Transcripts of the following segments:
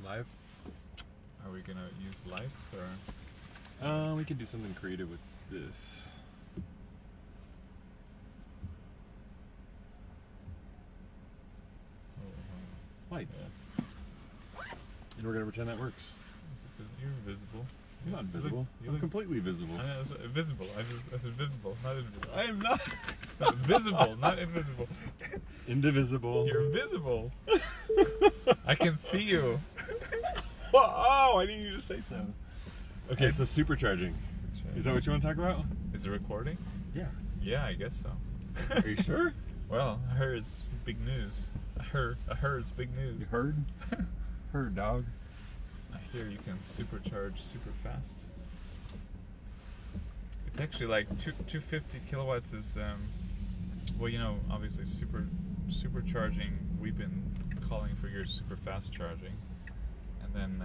live. Are we gonna use lights or? We could do something creative with this. Lights. Yeah. And we're gonna pretend that works. You're invisible. You're not visible. I'm completely visible. I know, visible. I said visible, not invisible. I am not. No, visible, not invisible. Indivisible. You're invisible. I can see you. Oh, I didn't you just say so. Okay, so supercharging. Is that what you want to talk about? Is it recording? Yeah. Yeah, I guess so. Are you sure? Well, I heard it's big news. I heard it's big news. You heard? Heard, dog. I hear you can supercharge super fast. It's actually like 250 kilowatts is, well, you know, obviously supercharging, we've been calling for years super fast charging. And then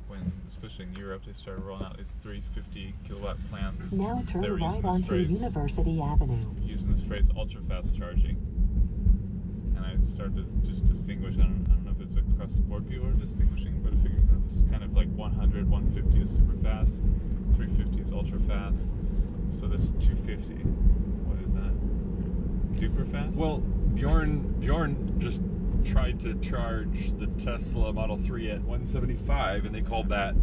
when, especially in Europe, they started rolling out these 350 kilowatt plants. Now turn they were right using onto University Avenue. Using this phrase ultra fast charging. And I started to just distinguish, I don't know if it's across the board people are distinguishing, but I figured, you know, this is kind of like 100, 150 is super fast, 350 is ultra fast. So this 250, what is that? Super fast? Well, Bjorn just tried to charge the Tesla Model 3 at 175, and they called that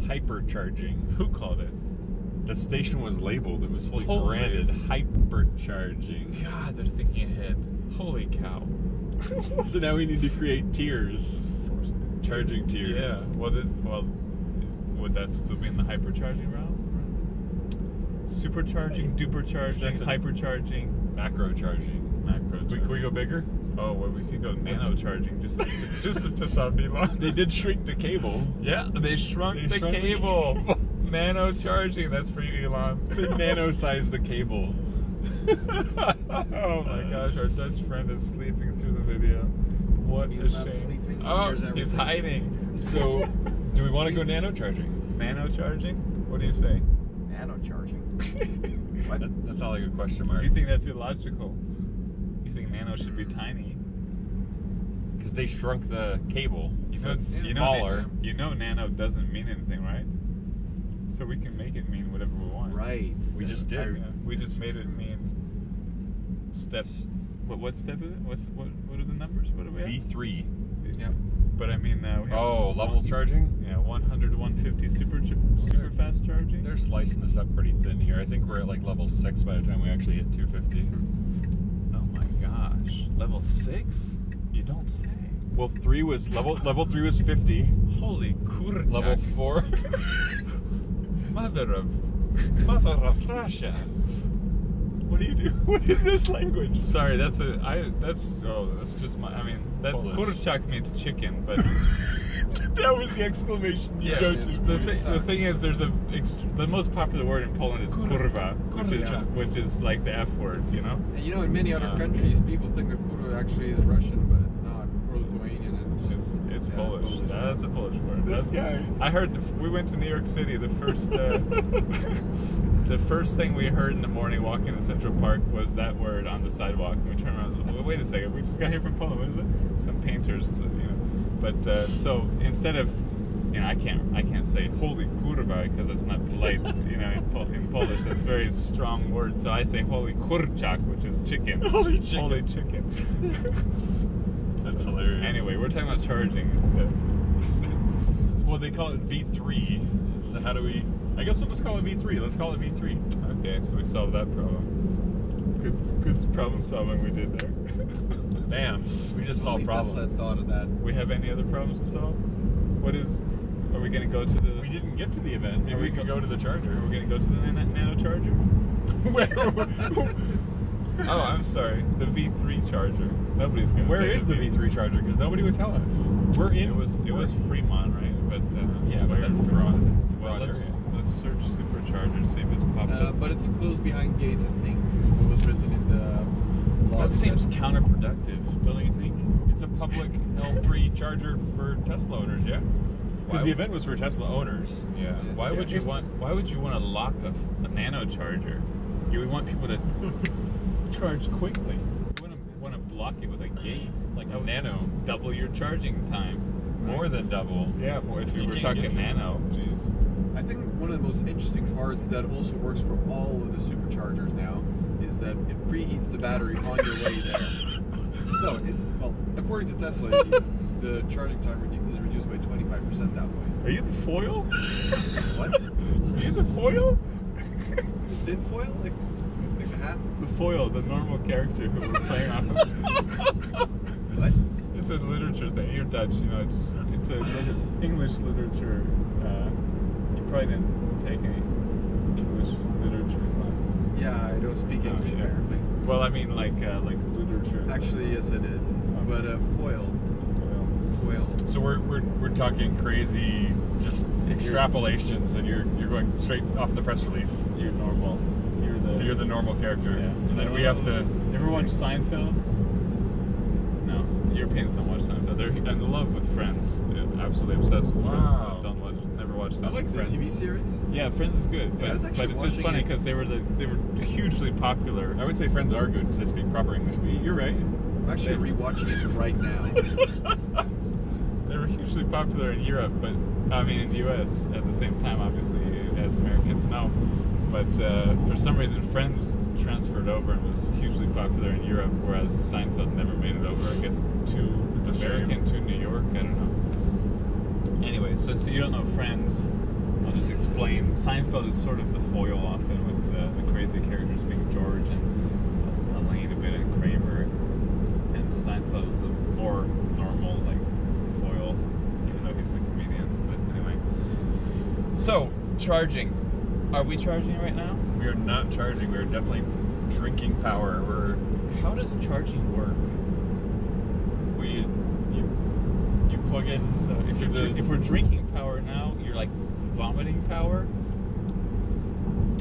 hypercharging. Who called it? That station was labeled. It was fully Holy. branded hypercharging. God, they're thinking ahead. Holy cow. So now we need to create tiers. Charging tiers. Yeah. Well, would that still be in the hypercharging route? Supercharging, dupercharging, hypercharging, macro charging. Can we go bigger? Oh, well, we could go nano charging just to piss off Elon. They did shrink the cable. Yeah, they shrunk the cable. Nano charging, that's for you, Elon. They nano-sized the cable. Oh my gosh, our Dutch friend is sleeping through the video. What He's a not shame. sleeping. Oh, he's hiding. So, do we want to go nano charging? Nano charging? What do you say? Nano charging. What? That sounds like a question mark. You think that's illogical? You think nano should be tiny? Because they shrunk the cable, so it's you smaller. You know nano doesn't mean anything, right? So we can make it mean whatever we want. Right. We just did. Yeah, we just made it mean steps. What step is it? What are the numbers? What do we have? V3. Yep. But I mean, we have level charging? Yeah, 100 to 150 super fast charging. They're slicing this up pretty thin here. I think we're at like level 6 by the time we actually hit 250. Oh my gosh, level 6? You don't say. Well, level 3 was 50. Holy kurczak. Level 4. Mother of Russia. What do you do? What is this language? Sorry, that's just my. I mean, that Polish. kurczak means chicken, but That was the exclamation you go to. The thing is, there's the most popular word in Poland is kurwa, which is like the F word, you know. And you know, in many other countries, people think that kurwa actually is Russian, but it's not. Or Lithuanian. And It's Polish. That's a Polish word. This guy. I heard. We went to New York City. The first. The first thing we heard in the morning walking to Central Park was that word on the sidewalk. And we turned around. Well, wait a second. We just got here from Poland. What is it? Some painters, you know. But so instead of, you know, I can't say holy kurwa because it's not polite. You know, in Polish that's a very strong word. So I say holy kurczak, which is chicken. Holy chicken. Holy chicken. That's hilarious. Anyway, we're talking about charging. Well, they call it V3. So how do we? I guess we'll just call it V3. Let's call it V3. Okay, so we solved that problem. Good problem solving we did there. Bam. We just solved problems. Tesla thought of that. We have any other problems to solve? Are we going to go to the... We didn't get to the event. Maybe we could go to the charger. Are we going to go to the Nano Charger? Oh, I'm sorry. The V3 charger. Nobody's going to say Where is the V3 charger? Because nobody would tell us. We're in... It was Fremont, right? But yeah, but that's broad. It's a well, broad area. let's search Superchargers, see if it's popped up. But it's closed behind gates, I think. What was written in the law. That seems counterproductive, don't you think? It's a public L3 charger for Tesla owners, yeah? Because the event was for Tesla owners. Yeah. Why would you want to lock a Nano Charger? You would want people to charge quickly. You want to block it with a gate, like a Nano. Double your charging time. More than double. Yeah, well, if you were can't talking get to- nano, jeez. I think one of the most interesting parts that also works for all of the superchargers now is that it preheats the battery on your way there. No, well, according to Tesla, the charging time is reduced by 25% that way. Are you the foil? What? Are you the foil? Tin foil? Like the hat? The foil, the normal character who we're playing off of. What? It's a literature thing. You're Dutch, you know. It's a English literature. You probably didn't take any English literature classes. Yeah, I don't speak English yeah. apparently. Well, I mean, like literature. Actually, yes, I did. But foil. So we're talking crazy, just extrapolations, and you're going straight off the press release. You're normal. So you're the normal character, Yeah. and then we have to. Ever watch Seinfeld? No, Europeans don't watch Seinfeld. They're in love with Friends. They're absolutely obsessed with Wow. Friends. Never watched I that. like The Friends. TV series? Yeah, Friends is good, Yeah, I was but actually it's just watching funny it. because they were hugely popular. I would say Friends are good to speak proper English, but you're right. I'm actually rewatching it right now. They were hugely popular in Europe, but I mean in the U.S. at the same time, obviously, as Americans know. But for some reason, Friends transferred over and was hugely popular in Europe, whereas Seinfeld never made it over. I guess It's a to American to New York. I don't know. Anyway, so you don't know Friends. I'll just explain. Seinfeld is sort of the foil often with the crazy characters being George and Elaine a bit and Kramer. And Seinfeld is the more normal, like, foil, even though he's the comedian. But anyway. So, charging. Are we charging right now? We are not charging. We are definitely drinking power. How does charging work? You plug in. So if we're drinking power now, you're like vomiting power?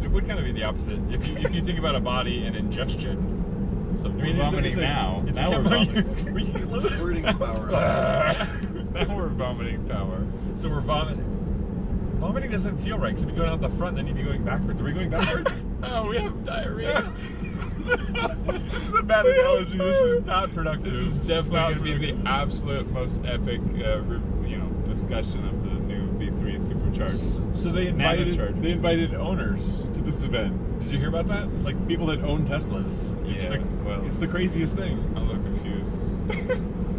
It would kind of be the opposite. If you think about a body and ingestion. So we're I mean, vomiting now. It's Now a we're chemical. vomiting. Squirting power. Now we're vomiting power. So we're vomiting. Vomiting doesn't feel right because if you're going out the front, then you'd be going backwards. Are we going backwards? Oh, we have diarrhea. This is a bad analogy. This is not productive. This is definitely going to be the absolute most epic, discussion of the new V3 Superchargers. So they Nano Chargers. invited owners to this event. Did you hear about that? Like people that own Teslas. It's the craziest thing. I'm a little confused.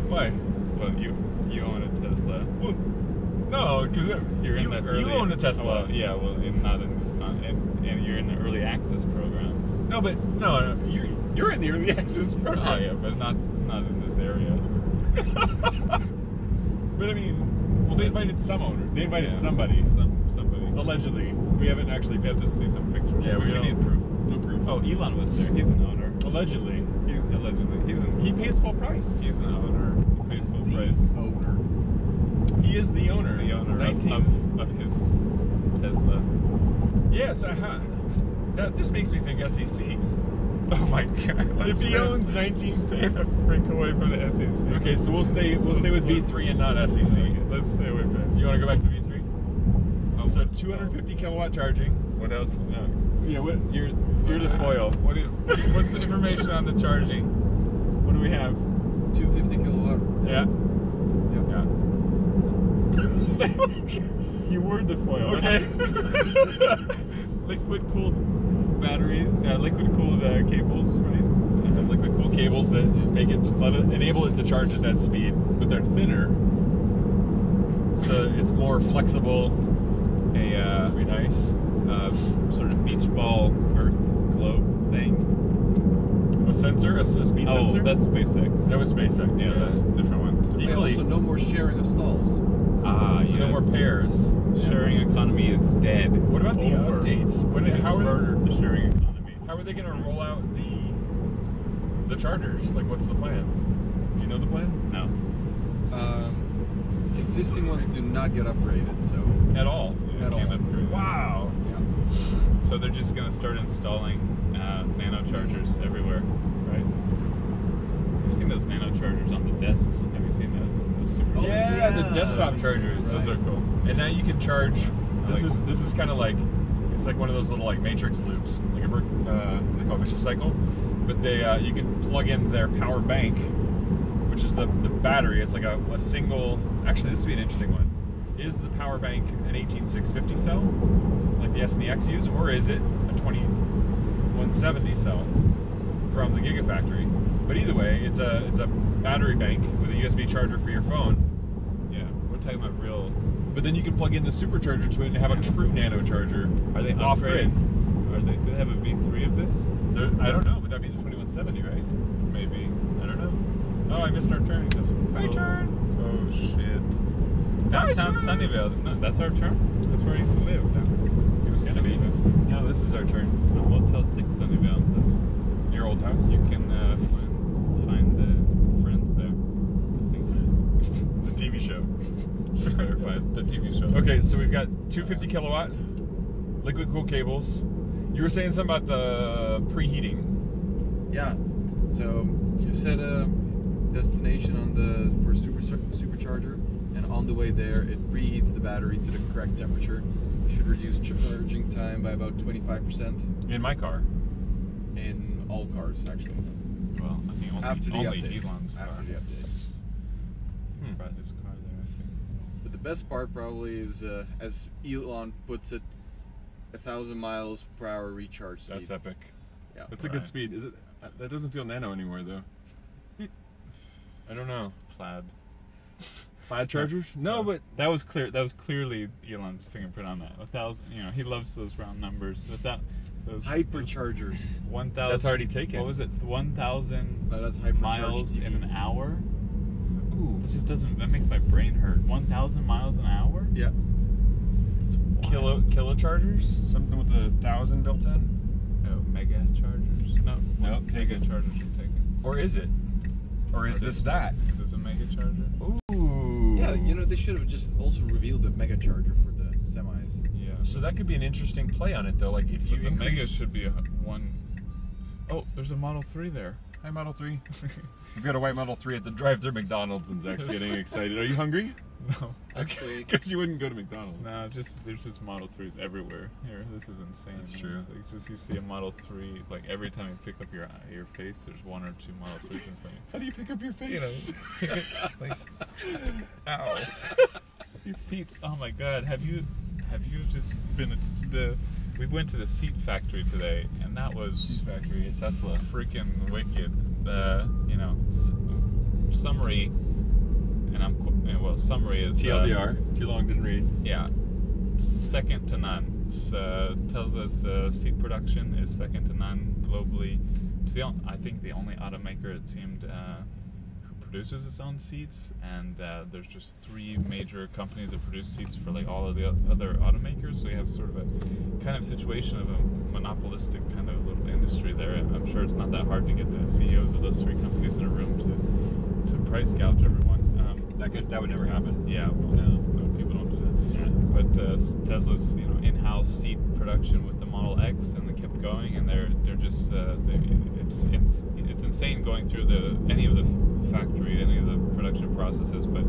Why? Well, you own a Tesla. Well, no, because You're in the early. you own a Tesla. Well, yeah, well, not in this and you're in the early access program. No, but no, you're in the early access program. Oh yeah, but not in this area. But I mean, well, they invited some owner. They invited somebody. Somebody. Allegedly, we haven't actually. We have to see some pictures. Yeah, we we don't- need proof. No proof. Oh, Elon was there. He's an owner. Allegedly, He pays full price. He's an owner. He pays full price. Owner. He is the owner. The owner 19. of his Tesla. Yes, that just makes me think SEC. Oh my God! If he owns 19, stay the frick away from the SEC. okay, so we'll stay with V3 and not SEC. Okay, let's stay away from it. You want to go back to V3? Oh, So 250 kilowatt charging. what else? No. Yeah, what? You're the foil. What's the information on the charging? What do we have? 250 kilowatt. Yeah. You were the foil. Okay. Liquid cooled battery, liquid cooled cables, right? Some liquid cooled cables that enable it to charge at that speed, but they're thinner, so it's more flexible. Which would be nice. Sort of beach ball Earth globe thing. A sensor, a speed sensor. That's SpaceX. That was SpaceX. Yeah, that's a different one. And Equally. also no more sharing of stalls. So no more pairs. Sharing economy is dead. What about the Over. updates? How murdered the sharing economy? How are they going to roll out the chargers? Like, what's the plan? Do you know the plan? No. Existing ones do not get upgraded, so At all? At Can't all. upgrade it. Wow. yeah. So they're just going to start installing Nano Chargers everywhere, right? You've seen those Nano Chargers on the desks. Have you seen those? Those super Oh, Yeah, the yeah. desktop chargers. Those are cool. And now you can charge. This like- is kind of like it's like one of those little like matrix loops, like they call it vicious cycle. But you can plug in their power bank, which which is the battery. It's like a single. Actually, this would be an interesting one. Is the power bank an 18650 cell, like the S and the X use, or is it a 2170 cell from the Gigafactory? But either way, it's a battery bank with a USB charger for your phone. Yeah, we're talking about real. But then you can plug in the supercharger to it and have a true Nano Charger. Are they off grid? Do they have a V3 of this? I don't know. Would that be the 2170, right? Maybe. I don't know. Oh, I missed our turn. He goes, my turn. Oh shit. Downtown Sunnyvale. No, that's our turn. That's where I used to live. It was gonna be. No, this is our turn. Motel 6 Sunnyvale. That's your old house. You can find friends there. The TV show. The TV show. Okay, so we've got 250 kilowatt liquid cool cables. You were saying something about the preheating. Yeah. So you set a destination for supercharger, and on the way there, it preheats the battery to the correct temperature. Should reduce charging time by about 25%. In my car. In all cars, actually. Well, I think after the only update. Elon's car. After the update. Brought his car there, I think. But the best part probably is, as Elon puts it, 1,000 miles per hour recharge speed. That's epic. Yeah. That's a good speed. Is it? That doesn't feel nano anymore, though. I don't know. Plaid. Plaid chargers? No, but that was clear. That was clearly Elon's fingerprint on that. 1,000. You know, he loves those round numbers. Without those hyperchargers. 1,000. That's already taken. What was it? 1,000 No, that's hypercharged miles TV. in an hour. Ooh. That just doesn't. That makes my brain hurt. 1,000 miles an hour. Yeah. Kilochargers? Something with 1,000 built in? Oh, mega chargers. No, Nope, mega taken. chargers are taken. Or is it? Or is this that? Is this a mega charger? Ooh. Yeah, you know, they should have just also revealed the mega charger for the semis. Yeah. So that could be an interesting play on it, though. Like if you But the mega increase. should be a one. Oh, there's a Model 3 there. Hi, Model 3. We've got a white Model 3 at the drive-thru McDonald's, and Zach's getting excited. Are you hungry? No. Actually, Because you wouldn't go to McDonald's. No, there's just Model 3s everywhere here. This is insane. That's true. It's like just you see a Model 3, like every time you pick up your face, there's one or two Model 3s in front of you. How do you pick up your face? You know, pick it, like, ow. These seats. Oh my God. Have you just been we went to the seat factory today, and that was Seat factory at Tesla. freaking wicked. You know, summary, and summary is TLDR. Too long, didn't read. yeah, second to none. Tells us seat production is second to none globally. It's I think the only automaker, it seemed, who produces its own seats, and there's just 3 major companies that produce seats for like all of the other automakers. So you have sort of a kind of situation of a monopolistic kind of little industry there. I'm sure it's not that hard to get the CEOs of those 3 companies in a room to price gouge everyone. That would never happen. Yeah, well, no, people don't do that. Yeah. But Tesla's, you know, in-house seat production with the Model X, and they kept going, and they're just it's insane going through any of the factory, any of the production processes. But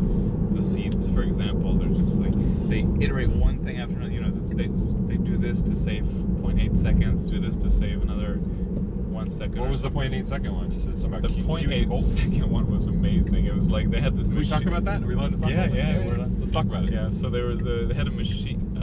the seats, for example, they're just like they iterate one thing after another. You know, they do this to save 0.8 seconds, do this to save another 1 second. What was the 0.8 second one? You said something about The Q8 bolts. 0.8 second one was amazing. It was like they had this Can we machine. talk about that? Are we allowed to talk Yeah, about yeah, that? we're allowed. Let's talk about it. Yeah, so they had a machine,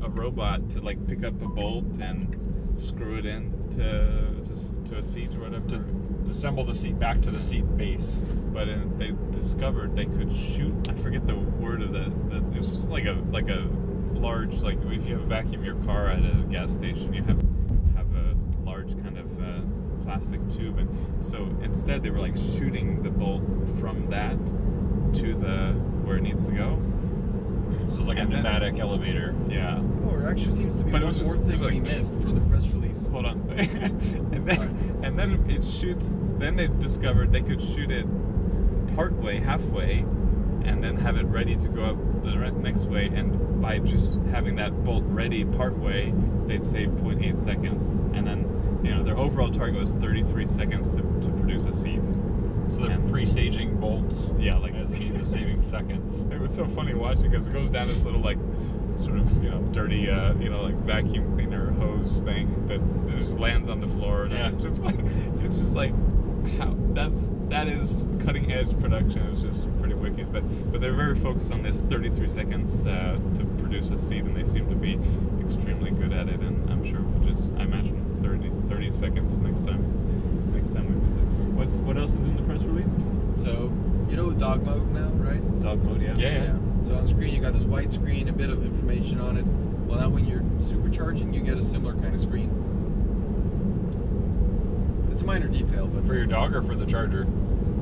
a robot to like pick up a bolt and screw it in to a seat or whatever. To assemble the seat back to the seat base. But they discovered they could shoot. I forget the word of that. It was just like a large, like if you have a vacuum your car at a gas station, you have a large kind of plastic tube, and so instead they were like shooting the bolt from that to where it needs to go. So it's like a pneumatic elevator. Yeah. oh, there actually seems to be But it one was more just- it thing was we like- missed from the press release. Hold on. and then it shoots. Then they discovered they could shoot it partway, halfway, and then have it ready to go up the next way. And by just having that bolt ready partway, they'd save 0.8 seconds. And then, you know, their overall target was 33 seconds to produce a seat. So they're And- pre-staging bolts. Yeah, like as a means of saving seconds. It was so funny watching because it goes down this little like sort of dirty like vacuum cleaner hose thing that just lands on the floor. And Yeah. it's just like that is cutting edge production. It's just pretty wicked. But they're very focused on this 33 seconds to produce a seed, and they seem to be extremely good at it. And I'm sure we'll just, I imagine 30 seconds next time we visit. What else is in the press release? So you know dog mode now, right? Dog mode, yeah. Yeah. So on screen you got this white screen, a bit of information on it. Well, now when you're supercharging, you get a similar kind of screen. It's a minor detail, but For your dog or for the charger?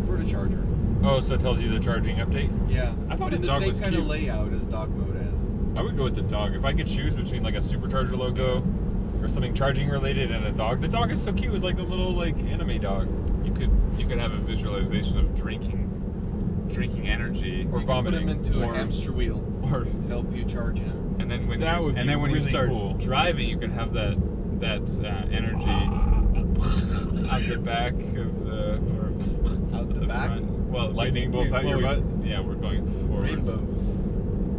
for the charger. Oh, so it tells you the charging update? Yeah. I thought but in the the dog same was kind cute. of layout as dog mode has. I would go with the dog. If I could choose between like a supercharger logo or something charging related and a dog, the dog is so cute. It's like a little like anime dog. You could have a visualization of drinking energy, Or you can put vomiting, them into or- a hamster wheel or to help you charge, you know. and then when That you, would and be then when really you start cool. driving, you can have that energy out the back of the or Out the back? front. Well, Lightning bolts out your butt? Yeah, we're going forward. Rainbows.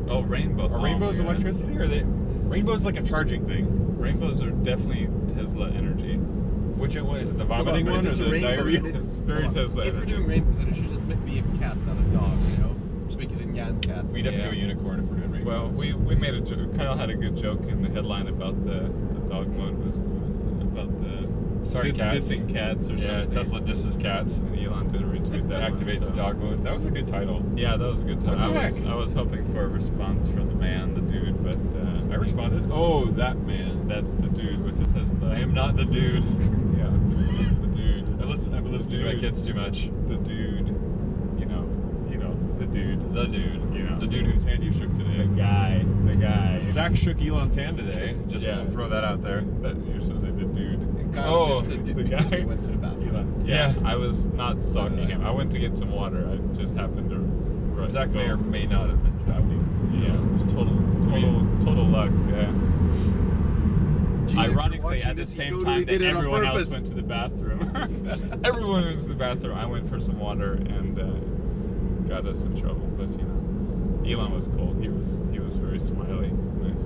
Oh, rainbow. Are rainbows my God. electricity or are they? Rainbows like a charging thing. Rainbows are definitely Tesla energy. Which one is it? The Hold on, vomiting but one if or it's a the rainbow, diarrhea? then It's very hold on. Tesla If we're energy. doing rainbows, then it should just be a cat, not a dog, you know? Just make it a Nyan cat. We'd have to Yeah. go unicorn if we're doing rainbows. Well, we made a joke. Kyle had a good joke in the headline about the dog mode was about the Sorry, cats. dissing cats or Yeah, something. Tesla disses cats. And Elon did retweet that. Activates so. dog mode. That was a good title. Yeah, that was a good time. What the I heck? was hoping for a response from the man, the dude, but I responded. Oh, that man. the dude with the Tesla. I am not the dude. Yeah, the dude. I listen to my kids too much. The dude. You know, the dude. The dude. You know. The dude whose hand you shook The today. guy. Zach shook Elon's hand today. Just Yeah. to throw that out there. But you're supposed to say the dude. And Kyle Oh, missed it the because guy. he went to the bathroom. Elon. Yeah. I was not stalking So, him. I went to get some water. I just happened to. Zach go. may or may not have been stalking. Yeah, it was total luck. Yeah. Gee, if you're Ironically, watching at the this, you same totally time did that it on everyone else purpose. went to the bathroom, everyone went to the bathroom. I went for some water and got us in trouble. But you know, Elon was cool. He was very smiley. Nice.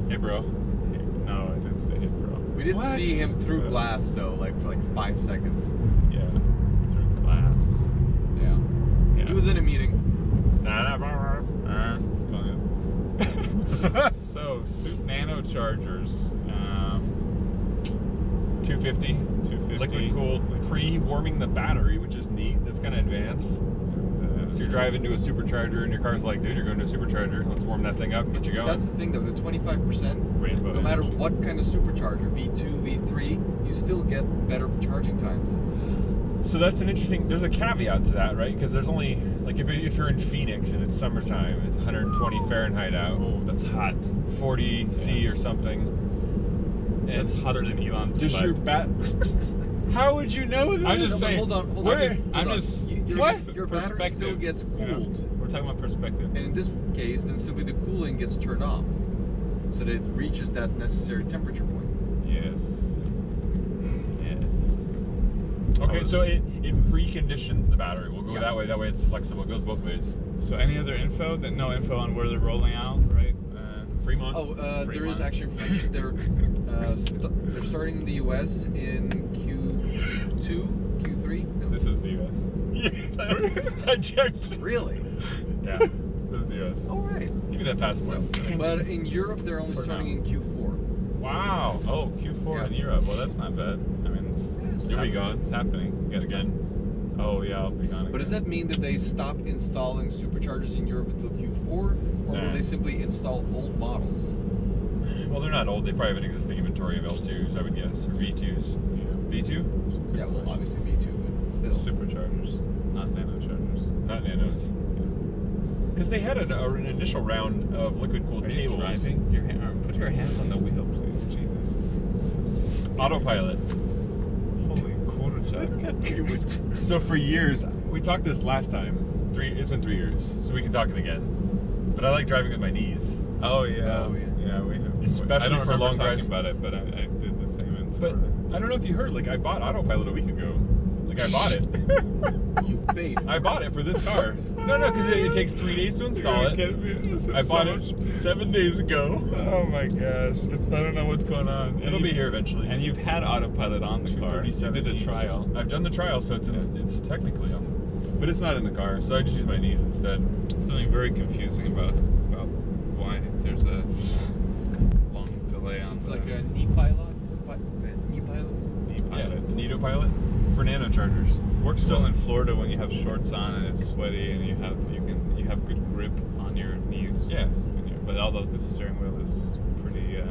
Hey, bro. No, I didn't say it, bro. We did What? see him through glass, though, like for like 5 seconds. Yeah, through glass. Yeah. Yeah. He was in a meeting. So, Nano Chargers. 250. 250. Liquid cooled, pre-warming the battery, which is neat. That's kind of advanced. So you're driving to a supercharger and your car's like, dude, you're going to a supercharger. Let's warm that thing up and get you going. That's the thing, though. The 25%, Rainbow no matter energy. what kind of supercharger, V2, V3, you still get better charging times. So that's an interesting. There's a caveat to that, right? Because there's only like if you're in Phoenix and it's summertime, it's 120 Fahrenheit out, Oh, that's hot. 40 C or something. And It's hotter than Elon's does butt. your bat? How would you know this? I'm just No, but saying. hold on. Where- I'm Hold on. just. Your battery still gets cooled. Yeah, we're talking about perspective. And in this case, then simply the cooling gets turned off. So that it reaches that necessary temperature point. Yes. Okay, so it preconditions the battery. We'll go Yeah. that way. That way it's flexible. It goes both ways. So any other info? No info on where they're rolling out, right? Fremont. Oh, there Fremont. is actually information. They're starting in the U.S. in Q2, Q3. No. This is the U.S. I checked. Really? Yeah, this is the U.S. All right. Give me that passport. So, but in Europe, they're only For starting now. in Q4. Wow. Oh, Q4 Yeah. in Europe. Well, that's not bad. I mean, it's You'll be gone. It's happening. Yet again. Oh yeah, I'll be gone. But does that mean that they stop installing superchargers in Europe until Q4, or Nah. will they simply install old models? Well, they're not old. They probably have an existing inventory of L2s, I would guess, or V2s. V2? Yeah, well, obviously me too, but still. Superchargers, not Nano Chargers. Not nanos. Because they had an initial round of liquid-cooled Are you cables. driving? Put your hands on the wheel, please. Jesus. This is Autopilot. holy quarter jack. So for years, we talked this last time. It's been 3 years, so we can talk it again. But I like driving with my knees. Oh yeah. Oh, yeah. Yeah, we have. Especially I don't for remember long talking drives. about it, but I did the same in But Florida. I don't know if you heard, like I bought Autopilot a week ago. Like Like, I bought it. You paid. I bought it for this car. No, because it takes 3 days to install it. I bought it 7 days ago. Oh my gosh. I don't know what's going on. It'll be here eventually. And you've had autopilot on the car. You did the trial. I've done the trial, so it's technically on. But it's not in the car, so I just use my knees instead. Something very confusing about why there's a long delay on It's the... like a knee pilot. Knee pilot? knee pilot. Yeah, Nano Pilot for Nano Chargers. Works well in Florida when you have shorts on and it's sweaty and you have good grip on your knees. Yeah. But although the steering wheel is pretty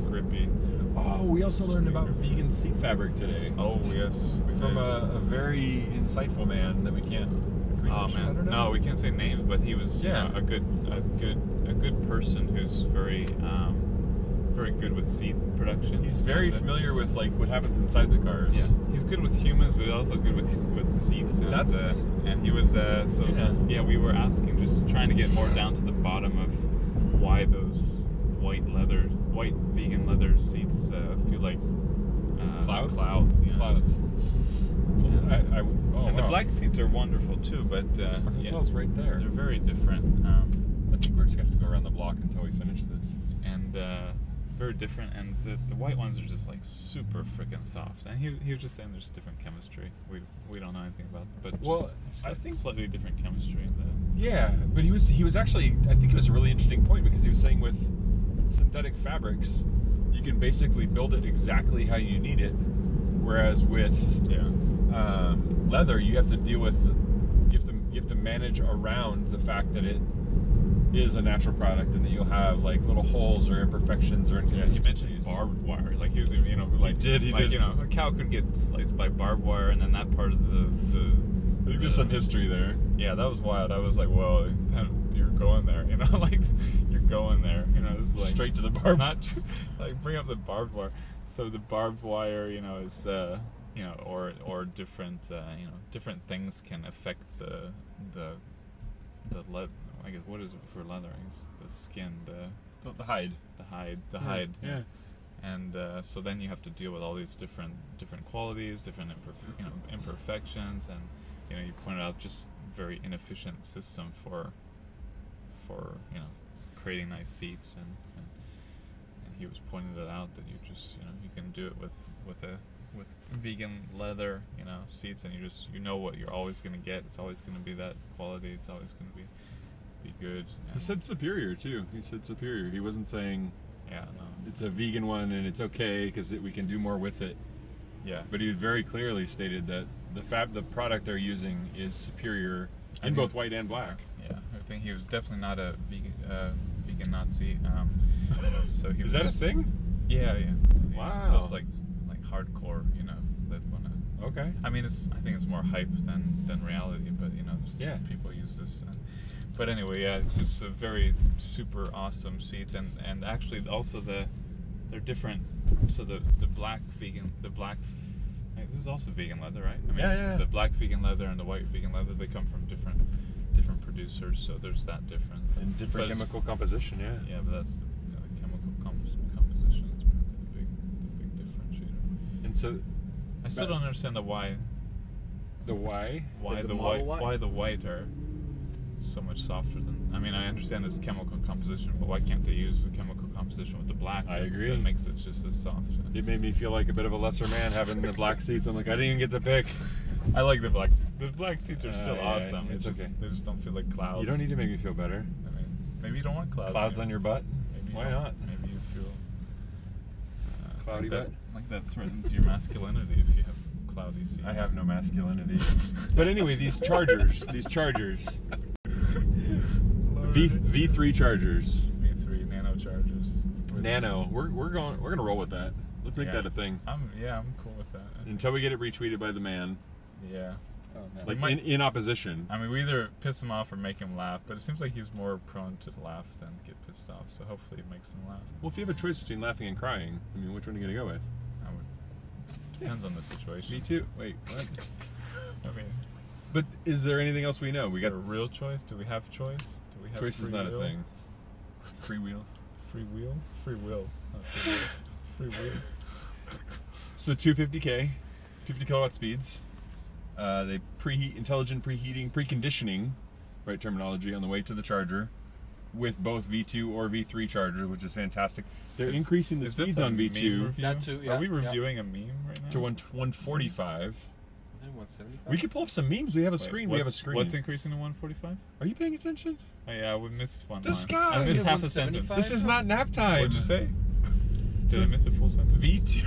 grippy. Oh, we also learned about vegan seat fabric today. Oh yes, From a very insightful man that we can't. Oh man, no, we can't say names, but he was a good person who's very good with seat production. He's very familiar with like what happens inside the cars. Yeah, he's good with humans, but also good with seats. And, and he was we were asking, just trying to get more down to the bottom of why those white vegan leather seats feel like Clouds. Yeah. Clouds. And the black seats are wonderful too, but Our hotel's right there. they're very different. I think we're just gonna have to go around the block until we finish this. And very different, and the white ones are just like super freaking soft. And he was just saying there's different chemistry. We don't know anything about, but just I think slightly different chemistry. Yeah, but he was actually, I think it was a really interesting point because he was saying with synthetic fabrics, you can basically build it exactly how you need it, whereas with leather, you have to deal with, you have to manage around the fact that it is a natural product and that you'll have like little holes or imperfections or inconsistencies. He mentioned barbed wire, like he was, he did. A cow could get sliced by barbed wire, and then that part of the I think there's some history there. Yeah, that was wild. I was like, well, you're going there, like you're going there, this is like Straight to the barbed. Not just, like bring up the barbed wire. So the barbed wire, is or different different things can affect the leather. I guess, what is it for leather? I guess the skin, The hide. The hide. Yeah. And so then you have to deal with all these different qualities, different imperfections, and you pointed out just very inefficient system for creating nice seats, and he was pointing it out that you just you can do it with vegan leather seats, and you know what you're always going to get. It's always going to be that quality. It's always going to be good. He said superior too. He said superior. He wasn't saying it's a vegan one and it's okay because we can do more with it. Yeah. But he very clearly stated that the product they're using is superior in both white and black. Yeah, I think he was definitely not a vegan Nazi. So he is that a thing? Yeah. So wow. Those like hardcore, that wanna. Okay. I mean, I think it's more hype than reality, but people use this. But anyway, it's just a very super awesome seats, and actually also they're different. So the black vegan, this is also vegan leather, right? I mean, yeah. The black vegan leather and the white vegan leather, they come from different producers, so there's that difference. And different chemical composition, yeah. Yeah, but that's the chemical composition. That's probably the big differentiator. And so, I still don't understand the why. The why? Why the the Model white? Y? Why the white are so much softer than? I mean, I understand it's chemical composition, but why can't they use the chemical composition with the black? I agree. That makes it just as soft. It made me feel like a bit of a lesser man having the black seats. I'm like, I didn't even get to pick. I like the black seats. The black seats are still yeah, awesome. it's okay. They just don't feel like clouds. You don't need to make me feel better. I mean, maybe you don't want clouds. Clouds on your butt? Maybe Why not? Maybe you feel cloudy like butt. Like that threatens your masculinity if you have cloudy seats. I have no masculinity. But anyway, these chargers. V3 Chargers. V3 Nano Chargers. Nano. We're gonna roll with that. Let's make that a thing. I'm cool with that. Until we get it retweeted by the man. Yeah. Oh, Like in opposition. I mean, we either piss him off or make him laugh, but it seems like he's more prone to laugh than get pissed off. So hopefully it makes him laugh. Well, if you have a choice between laughing and crying, I mean, which one are you gonna go with? Depends on the situation. Me too. Wait, what? I mean, But is there anything else we know? We got got a real choice? Do we have choice? Do we have choice is free not will? a thing. Free wheel. Free wheel? Free will. Not free wheels. Free wheels. So 250K. 250 kilowatt speeds. They preheat, intelligent preheating, preconditioning, right terminology, on the way to the charger, with both V2 or V3 charger, which is fantastic. They're increasing the speeds on V2 That too, yeah. Are we reviewing a meme right now? to 145. And 175? We could pull up some memes. We have a screen. We have a screen. What's increasing to 145? Are you paying attention? Oh yeah, we missed one. This line. guy. I missed Yeah, half a sentence. 175? This is not nap time. What'd you say? Did So- I miss a full sentence? V2,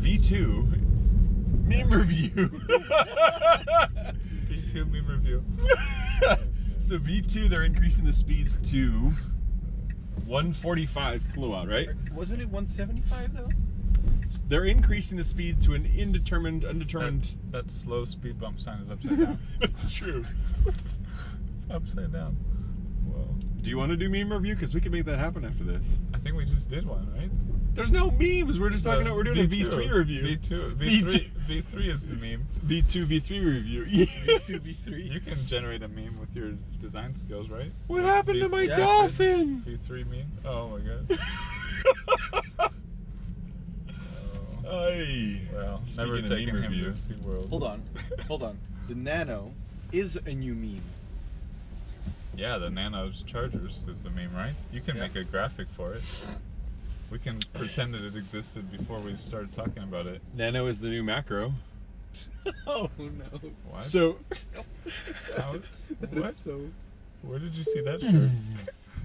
V2 meme review. V2 meme review. So V2, they're increasing the speeds to 145 kilowatt, right? Wasn't it 175 though? They're increasing the speed to an undetermined. That slow speed bump sign is upside down. That's true. It's upside down. Whoa. Do you want to do meme review? Because we can make that happen after this. I think we just did one, right? There's no memes. We're just talking about. We're doing a V3 review. V3 is the meme. V2 V3 review. Yeah. V2, V3. You can generate a meme with your design skills, right? What happened to my Yeah, dolphin? V3 meme. Oh my god. Ay. Well, Speaking never of taking meme him review. to SeaWorld. Hold on. The Nano is a new meme. Yeah, the Nano Chargers is the meme, right? You can Yeah. make a graphic for it. We can pretend that it existed before we started talking about it. Nano is the new macro. Oh no. What? So How- That's what? so. Where did you see that shirt?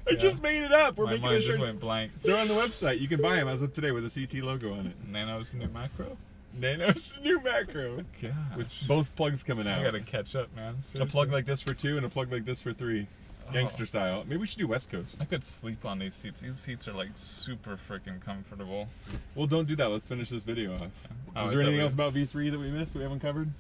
I just made it up. We're My making mind a just shirt. went blank. They're on the website. You can buy them as of today with a CT logo on it. Nano's the new macro? Nano's the new macro. God. With both plugs coming out. I gotta catch up, man. A Seriously. plug like this for 2 and a plug like this for 3. Gangster Oh. style. Maybe we should do West Coast. I could sleep on these seats. These seats are like super freaking comfortable. Well, don't do that. Let's finish this video off. Oh, Is I there thought anything we- else about V3 that we missed that we haven't covered?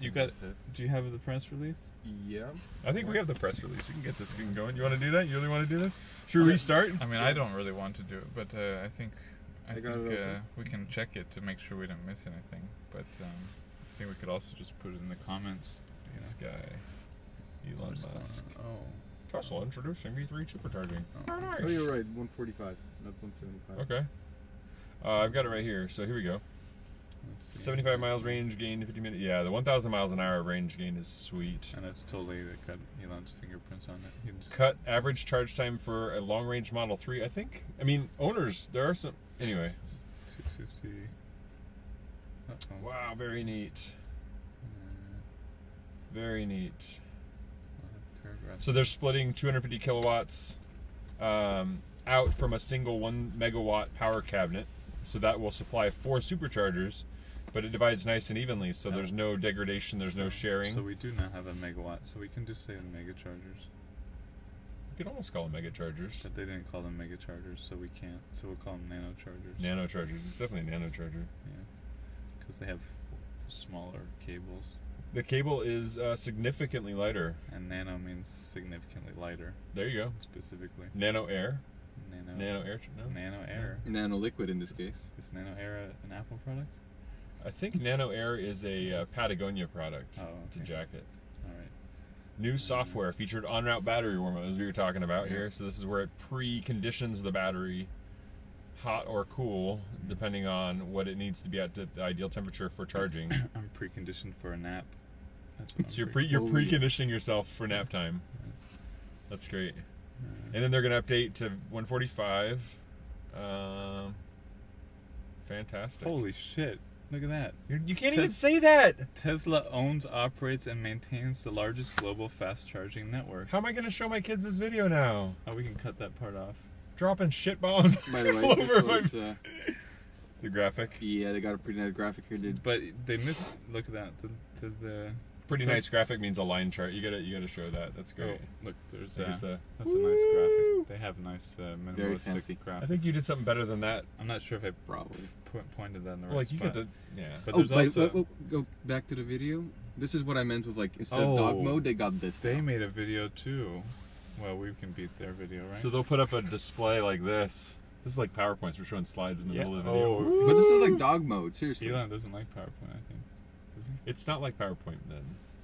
You got? Do you have the press release? Yeah. I think we have the press release. We can get this thing going. You want to do that? You really want to do this? Should we restart? I mean, I don't really want to do it, but I think I got it open. we can check it to make sure we don't miss anything. But I think we could also just put it in the comments. You know. This guy, Elon What's going Musk. on? Oh. Tesla introducing V3 Supercharging. Oh. Nice. Oh, you're right. 145, not 175. Okay. I've got it right here. So here we go. Let's see. 75 miles range gain, 50 minutes. Yeah, the 1,000 miles an hour range gain is sweet. And that's totally got Elon's fingerprints on it. He just, Cut average charge time for a long range Model 3. I think. I mean, owners. There are some. Anyway. 250. Uh-oh. Wow, very neat. Very neat. Paragraph. So they're splitting 250 kilowatts out from a single 1 megawatt power cabinet. So that will supply 4 superchargers, but it divides nice and evenly. So there's no degradation. There's no sharing. So we do not have a megawatt, so we can just say mega chargers. You could almost call them mega chargers. But they didn't call them mega chargers, so we can't. So we'll call them nano chargers. Nano chargers. It's definitely a nano charger. Yeah, because they have smaller cables, The cable is significantly lighter. and nano means significantly lighter, There you go. specifically. Nano Air. Nano. Nano Air. No. Nano Air. Nano liquid in this case. Is Nano Air an Apple product? I think Nano Air is a Patagonia product. Oh, It's a okay. jacket. All right. New software featured en route battery warm up, as we were talking about Yeah. here. So this is where it preconditions the battery, hot or cool, depending on what it needs to be at the ideal temperature for charging. I'm preconditioned for a nap. That's what So I'm you're Oh, yeah. preconditioning yourself for nap time. That's great. And then they're going to update to 145. Fantastic. Holy shit! Look at that. You can't even say that. Tesla owns, operates, and maintains the largest global fast charging network. How am I going to show my kids this video now? Oh, we can cut that part off. Dropping shit bombs By the way, all over my... this was, The graphic. yeah, they got a pretty nice graphic here. But they miss. Look at that. The Pretty nice graphic means a line chart. You gotta show that. That's great. Oh, look, there's I think it's a. that's a nice graphic. They have nice Very fancy. minimalistic graphics. I think you did something better than that. I'm not sure if I Probably. pointed that in the right Well, like you spot. get the yeah. But Oh, there's also go back to the video. This is what I meant with like instead Oh, of dog mode, they got this. they now. made a video too. Well, we can beat their video, right? So they'll put up a display like this. This is like PowerPoints. We're showing slides in the Yeah. middle of the video. Oh. But this is like dog mode. Seriously. Elon doesn't like PowerPoint, I think. Does he? It's not like PowerPoint then.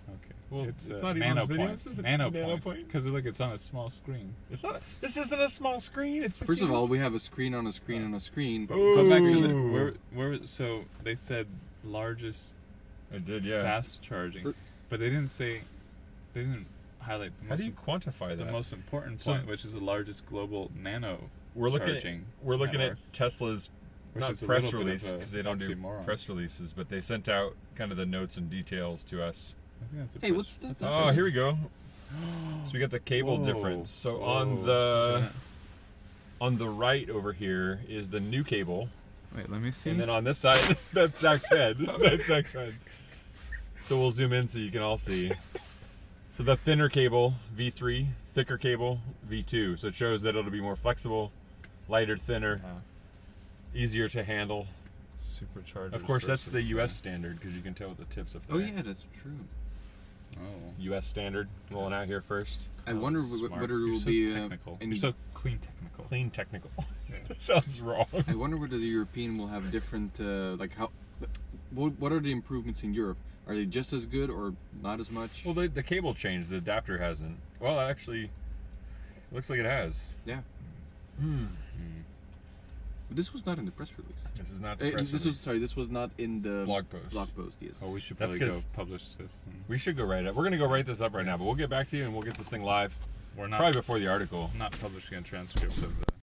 Okay. Well, it's it's not not Elon's video, NanoPoint. this is a NanoPoint. NanoPoint. Because look, it's on a small screen. It's not. This isn't a small screen. It's First of 15 all, we have a screen on a screen on a screen. Ooh. Go back to the where. So they said largest It did, yeah. fast charging, but they didn't highlight the How do you most, quantify the that? most important So- point, which is the largest global nano We're looking charging. at network, Tesla's which not is a press little bit release of a because they don't do oxymoron. press releases, but they sent out kind of the notes and details to us. I think that's a Hey, press- what's that? that's a Oh, press- here we go. So we got the cable Whoa, difference. So whoa, on look the at that. on the right over here is the new cable, Wait, let me see. and then on this side, that's Zach's head. That's Zach's head. So we'll zoom in so you can all see. So the thinner cable, V3, thicker cable, V2. So it shows that it'll be more flexible, lighter, thinner, easier to handle. Superchargers. Of course, that's the versus, US standard because you can tell the tips up there. Oh yeah, that's true. Oh. US standard rolling out here first. I wonder Smart. whether it You're will so be technical. any. You're so clean technical. Clean technical. That sounds wrong. I wonder whether the European will have different, like how. What are the improvements in Europe? Are they just as good or not as much? Well, the cable changed. The adapter hasn't. Well, actually, it looks like it has. Yeah. Hmm. But this was not in the press release. This is not the press This release. was sorry. This was not in the Blog post. Blog post. Yes. Oh, we should That's probably go 'cause- publish this. And We should go write it. We're gonna go write this up right now, but we'll get back to you and we'll get this thing live we're not probably before the article. not publishing a transcript of